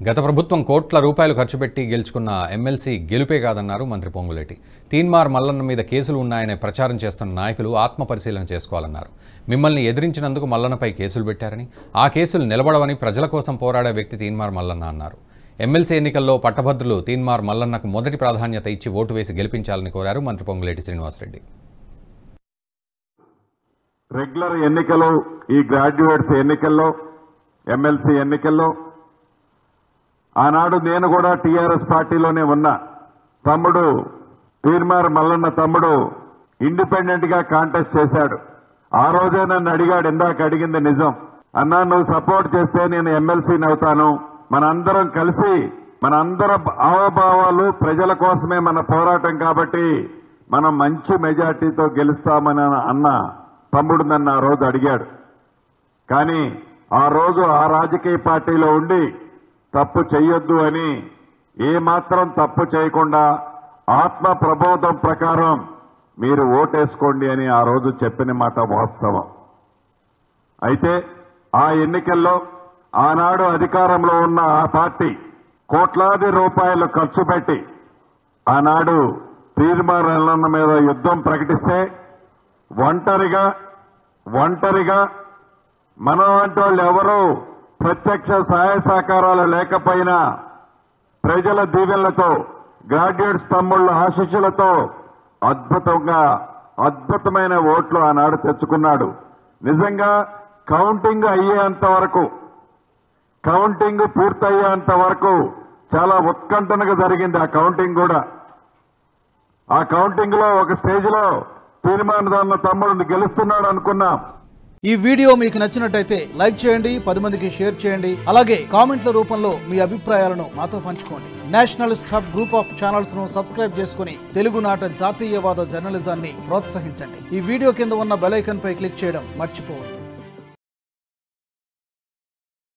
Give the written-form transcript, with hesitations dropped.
గత ప్రభుత్వం కోట్ల రూపాయలు ఖర్చు పెట్టి గెలుచుకున్న ఎమ్మెల్సీ గెలుపే కాదన్నారు మంత్రి పొంగులేటి. తీన్మార్ మల్లన్న మీద కేసులు ఉన్నాయనే ప్రచారం చేస్తున్న నాయకులు ఆత్మపరిశీలన చేసుకోవాలన్నారు. మిమ్మల్ని ఎదిరించినందుకు మల్లన్నపై కేసులు పెట్టారని, ఆ కేసులు నిలబడవని ప్రజల కోసం పోరాడే వ్యక్తి తీన్మార్ మల్లన్న అన్నారు. ఎమ్మెల్సీ ఎన్నికల్లో పట్టభద్రులు తీన్మార్ మల్లన్నకు మొదటి ప్రాధాన్యత ఇచ్చి ఓటు వేసి గెలిపించాలని కోరారు మంత్రి పొంగులేటి శ్రీనివాసరెడ్డి. రెగ్యులర్ ఎన్నికలు, ఈ గ్రాడ్యుయేట్స్ ఎన్నికల్లో, ఎమ్మెల్సీ ఎన్నికల్లో ఆనాడు నేను కూడా టీఆర్ఎస్ పార్టీలోనే ఉన్నా. తమ్ముడు తీన్మార్ మల్లన్న తమ్ముడు ఇండిపెండెంట్ గా కాంటెస్ట్ చేశాడు. ఆ రోజే నన్ను అడిగాడు, ఇందాక అడిగింది నిజం. అన్నా నువ్వు సపోర్ట్ చేస్తే నేను ఎమ్మెల్సీని అవుతాను, మనందరం కలిసి మనందరం హావభావాలు ప్రజల కోసమే మన పోరాటం కాబట్టి మనం మంచి మెజార్టీతో గెలుస్తామని అన్న తమ్ముడు నన్ను ఆ రోజు అడిగాడు. కానీ ఆ రోజు ఆ రాజకీయ పార్టీలో ఉండి తప్పు చెయ్యొద్దు అని, ఏమాత్రం తప్పు చేయకుండా ఆత్మ ప్రబోధం ప్రకారం మీరు ఓటేసుకోండి అని ఆ రోజు చెప్పిన మాట వాస్తవం. అయితే ఆ ఎన్నికల్లో ఆనాడు అధికారంలో ఉన్న ఆ పార్టీ కోట్లాది రూపాయలు ఖర్చు పెట్టి ఆనాడు తీన్మార్ మల్లన్న మీద యుద్ధం ప్రకటిస్తే ఒంటరిగా మన వంటి వాళ్ళు ఎవరూ ప్రత్యక్ష సహాయ సహకారాలు లేకపోయినా ప్రజల దీవెనలతో, గ్రాడ్యుయేట్స్ తమ్ముళ్ల ఆశీస్సులతో అద్భుతమైన ఓట్లు ఆనాడు తెచ్చుకున్నాడు. నిజంగా కౌంటింగ్ అయ్యేంత వరకు, కౌంటింగ్ పూర్తయ్యేంత వరకు చాలా ఉత్కంఠనగా జరిగింది ఆ కౌంటింగ్ కూడా. ఆ కౌంటింగ్ లో ఒక స్టేజ్ లో తీర్మానం దాన్న తమ్ముడు గెలుస్తున్నాడు అనుకున్నాం. ఈ వీడియో మీకు నచ్చినట్టయితే లైక్ చేయండి, 10 మందికి షేర్ చేయండి. అలాగే కామెంట్ల రూపంలో మీ అభిప్రాయాలను మాతో పంచుకోండి. Nationalist hub group of channels ను సబ్స్క్రైబ్ చేసుకుని తెలుగునాట జాతీయవాద జర్నలిజాన్ని ప్రోత్సహించండి. ఈ వీడియో కింద ఉన్న బెల్ ఐకాన్ పై క్లిక్ చేయడం మర్చిపోవద్దు.